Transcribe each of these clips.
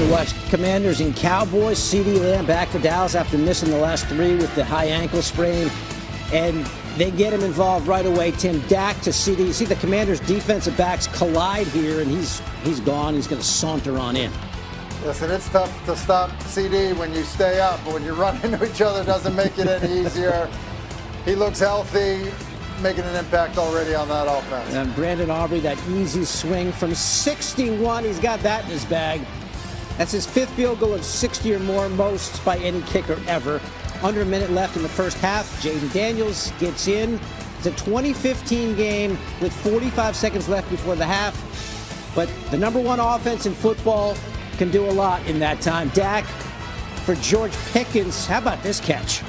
to watch Commanders and Cowboys. CeeDee Lamb back for Dallas after missing the last 3 with the high ankle sprain. And they get him involved right away. Tim, Dak to CeeDee. You see the Commanders' defensive backs collide here, and he's gone. He's going to saunter on in. Listen, it's tough to stop CeeDee when you stay up, but when you run into each other, it doesn't make it any easier. He looks healthy, making an impact already on that offense. And Brandon Aubrey, that easy swing from 61, he's got that in his bag. That's his 5th field goal of 60 or more, most by any kicker ever. Under a minute left in the first half. Jaden Daniels gets in. It's a 2015 game with 45 seconds left before the half. But the number 1 offense in football can do a lot in that time. Dak for George Pickens. How about this catch?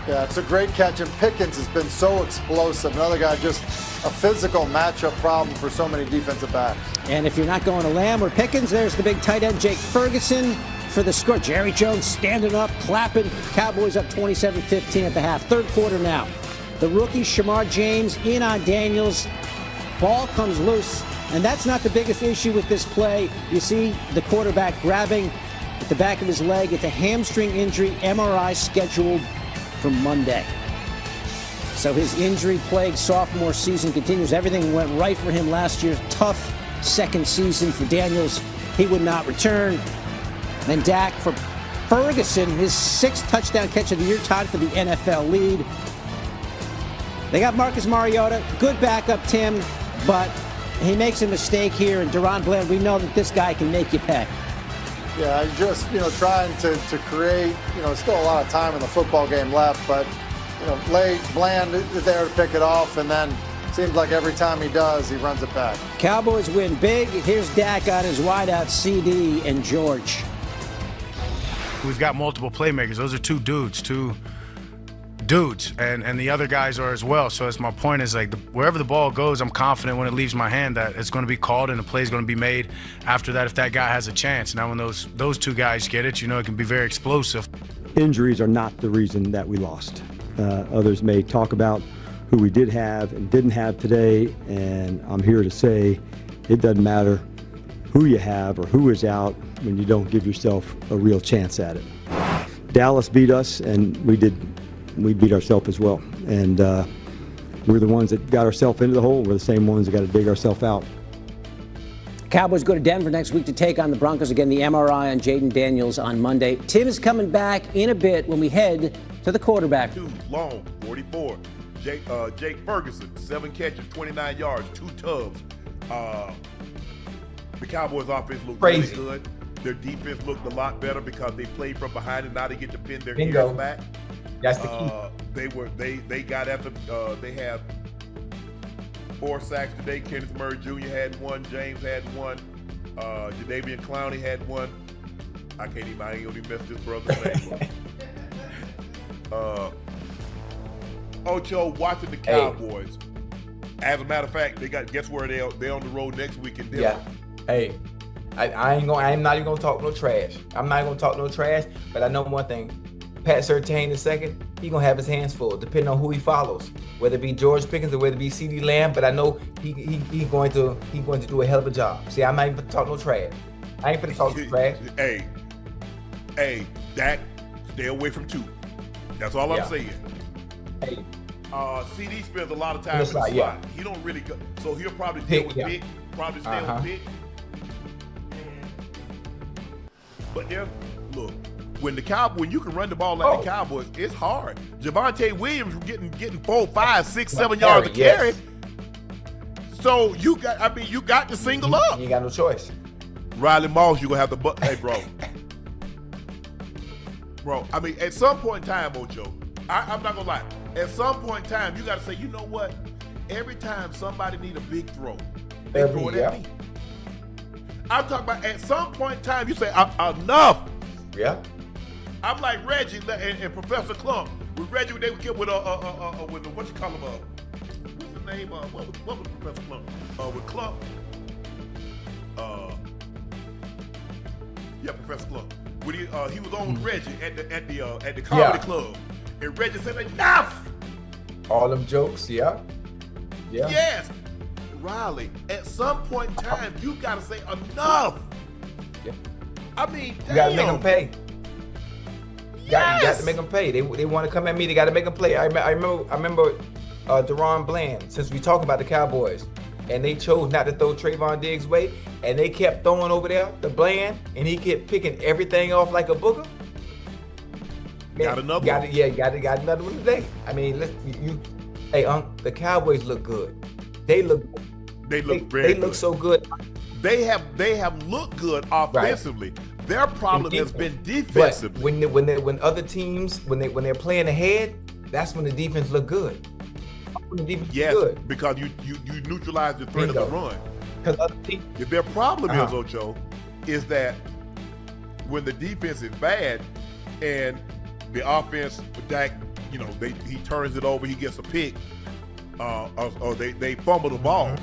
Yeah, it's a great catch, and Pickens has been so explosive. Another guy, just a physical matchup problem for so many defensive backs. And if you're not going to Lamb or Pickens, there's the big tight end Jake Ferguson for the score. Jerry Jones standing up, clapping. Cowboys up 27-15 at the half. Third quarter now. The rookie Shamar James in on Daniels. Ball comes loose, and that's not the biggest issue with this play. You see the quarterback grabbing at the back of his leg. It's a hamstring injury, MRI scheduled for Monday. So his injury-plagued sophomore season continues. Everything went right for him last year. Tough second season for Daniels. He would not return. Then Dak for Ferguson, his 6th touchdown catch of the year, tied for the NFL lead. They got Marcus Mariota, good backup, Tim, but he makes a mistake here, and Deron Bland, we know that this guy can make you pay. Yeah, just, trying to create, still a lot of time in the football game left, but, late, Bland is there to pick it off, and then seems like every time he does, he runs it back. Cowboys win big. Here's Dak on his wideout, CeeDee and George. We've got multiple playmakers. Those are two dudes, and the other guys are as well. So that's my point, is like wherever the ball goes, I'm confident when it leaves my hand that it's going to be called and the play is going to be made after that if that guy has a chance. Now when those two guys get it, it can be very explosive. Injuries are not the reason that we lost. Others may talk about who we did have and didn't have today, and I'm here to say it doesn't matter who you have or who is out when you don't give yourself a real chance at it. Dallas beat us, and we beat ourselves as well. And we're the ones that got ourselves into the hole. We're the same ones that got to dig ourselves out. Cowboys go to Denver next week to take on the Broncos. Again, the MRI on Jaden Daniels on Monday. Tim is coming back in a bit when we head to the quarterback. 2 long, 44. Jake Ferguson, 7 catches, 29 yards, 2 tubs. The Cowboys' offense looked really good. Their defense looked a lot better because they played from behind, and now they get to pin their ears back. That's the key. They got after. They have 4 sacks today. Kenneth Murray Jr. had 1. James had 1. Jadeveon Clowney had 1. I ain't gonna even mess this brother's name up. Ocho watching the Cowboys. As a matter of fact, guess where they're on the road next week in Denver. Yeah. Hey, I'm not even gonna talk no trash. I'm not gonna talk no trash, but I know one thing. Pat Surtain II, he gonna have his hands full, depending on who he follows, whether it be George Pickens or whether it be CeeDee Lamb. But I know he going to do a hell of a job. See, I'm not even gonna talk no trash. I ain't gonna talk no trash. Hey, Dak, stay away from 2. That's all I'm saying. Hey, CD spends a lot of time in the slot. Yeah. He don't really go, so he'll probably deal with Pitt, probably stay with Pitt. But look, when you can run the ball like the Cowboys, it's hard. Javonte Williams getting 4, 5, 6, 7 yards to carry. So you got to single up. You ain't got no choice. Riley Moss, you gonna have to hey bro. Bro, at some point in time, Ocho, I'm not gonna lie. At some point in time, you gotta say, you know what? Every time somebody need a big throw, they throw it at me. I'm talking about at some point in time, you say, enough. Yeah. I'm like Reggie and Professor Clump. With Reggie, they would get with what you call him? What's the name? What was Professor Clump? With Clump. Yeah, Professor Clump. When he was on with Reggie at the comedy club, and Reggie said, enough. All them jokes, yeah. Yes. Riley, at some point in time, you got to say enough. Yeah. I mean, You got to make damn. them pay. You got to make them pay. They want to come at me. They got to make them play. I remember Deron Bland, since we talked about the Cowboys, and they chose not to throw Trayvon Diggs' way, and they kept throwing over there the Bland, and he kept picking everything off like a booger. Got another one. Yeah, got another one today. I mean, the Cowboys look good. They look They look They look so good. They have looked good offensively. Right. Their problem has been defensively. But when other teams when they're playing ahead, that's when the defense look good. When the defense yes, good. because you neutralize the threat of the run. Because other teams. If their problem is, Ocho, is that when the defense is bad and the offense, Dak, he turns it over, he gets a pick, or they fumble the ball.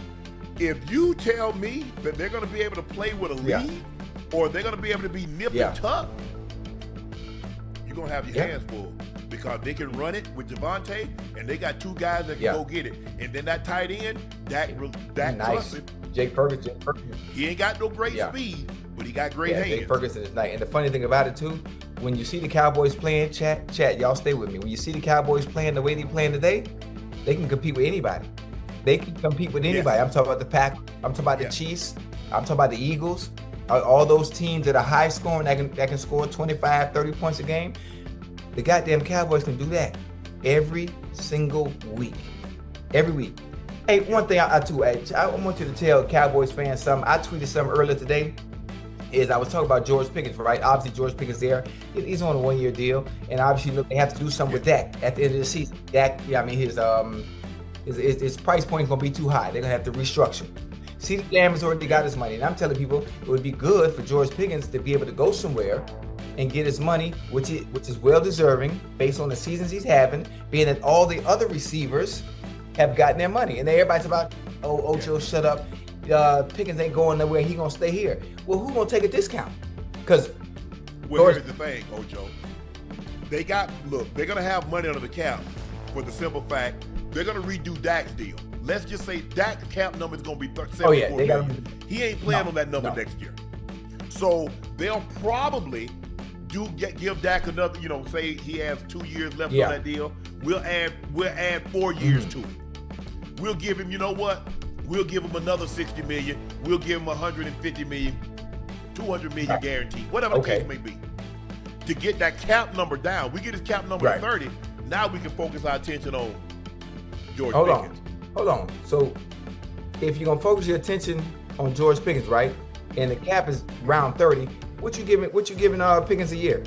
If you tell me that they're going to be able to play with a lead, or they're going to be able to be nip and tuck, you're going to have your hands full, because they can run it with Javonte, and they got two guys that can go get it. And then that tight end, Dak trusts him. Jake Ferguson. He ain't got no great speed, but he got great hands. Jake Ferguson is nice. And the funny thing about it too, when you see the Cowboys playing, chat, y'all stay with me. When you see the Cowboys playing the way they playing today, they can compete with anybody. They can compete with anybody. I'm talking about the Pack. I'm talking about the Chiefs. I'm talking about the Eagles. All those teams that are high scoring that can score 25, 30 points a game. The goddamn Cowboys can do that every single week. Every week. Hey, one thing I want you to tell Cowboys fans something. I tweeted something earlier today. I was talking about George Pickens, right? Obviously, George Pickens there. He's on a 1-year deal, and obviously, look, they have to do something with Dak at the end of the season. Dak, his price point is gonna be too high. They're gonna have to restructure. CeeDee Lamb has already got his money, and I'm telling people it would be good for George Pickens to be able to go somewhere and get his money, which is well deserving based on the seasons he's having, being that all the other receivers have gotten their money, and everybody's about, Ocho, shut up. Pickens ain't going nowhere. He gonna stay here. Well, who's gonna take a discount? Because here's the thing, Ocho. They're gonna have money under the cap for the simple fact they're gonna redo Dak's deal. Let's just say Dak's cap number is gonna be 74 million. He ain't playing on that number next year. So they'll probably give Dak another, say he has 2 years left on that deal. We'll add 4 years to it. We'll give him, we'll give him another 60 million. We'll give him 150 million, 200 million guaranteed, whatever the case may be. To get that cap number down, we get his cap number to 30. Now we can focus our attention on George Pickens. Hold on. So if you're gonna focus your attention on George Pickens, right? And the cap is around 30. What you giving Pickens a year?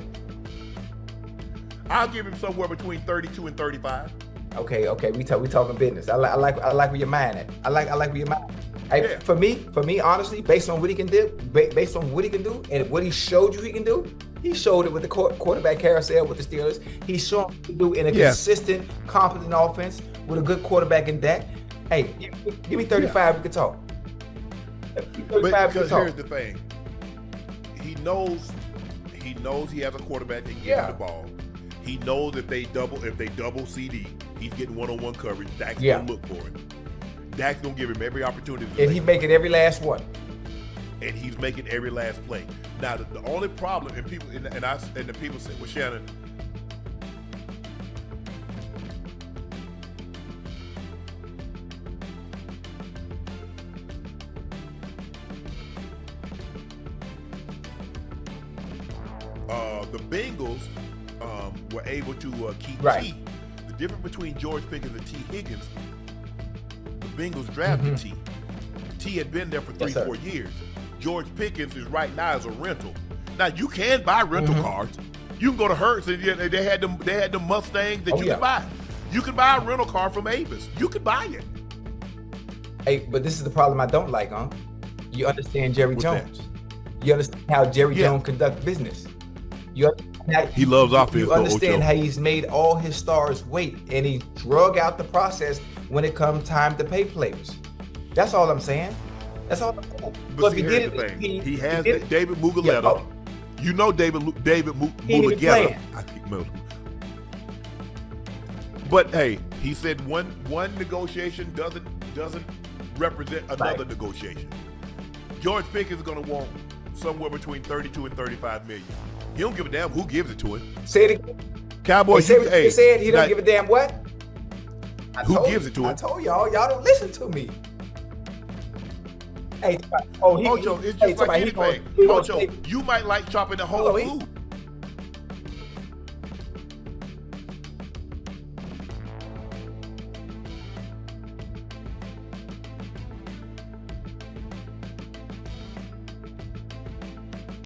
I'll give him somewhere between 32 and 35. Okay. We talking business. I like where your mind at. I like where your mind. Hey, for me, honestly, based on what he can do, and what he showed you he can do, he showed it with the quarterback carousel with the Steelers. He's shown what he can do in a consistent, competent offense with a good quarterback in Dak. Hey, give me 35. We can talk. Because here's the thing, he knows he has a quarterback that can get him the ball. He knows if they double CD, he's getting one-on-one coverage. Dak's gonna look for it. Dak's gonna give him every opportunity. And he's making every last one. And he's making every last play. Now the only problem, and people and the people say, well, Shannon, the Bengals were able to keep T. The difference between George Pickens and T. Higgins, the Bengals drafted T. T had been there for 3-4 years. George Pickens is right now as a rental. Now you can buy rental cars. You can go to Hertz, and they had the Mustangs that you can buy. You can buy a rental car from Avis. You can buy it. Hey, but this is the problem I don't like, huh? You understand Jerry Jones. You understand how Jerry Jones conducts business. He loves offense. You understand how he's made all his stars wait, and he drug out the process when it comes time to pay players. That's all I'm saying. That's all I'm saying. But see, here's the thing. He has David Mugoleta. You know David Mugoleta. I keep moving. But hey, he said one negotiation doesn't represent another negotiation. George Pickens is going to want somewhere between 32 and 35 million. He don't give a damn who gives it to him. Say it again. Cowboys, Hey, say what you said. He don't now, give a damn what? Who gives it to him? I told y'all don't listen to me. Hey, Ocho, it's just like anything. Ocho, you might like chopping the whole food.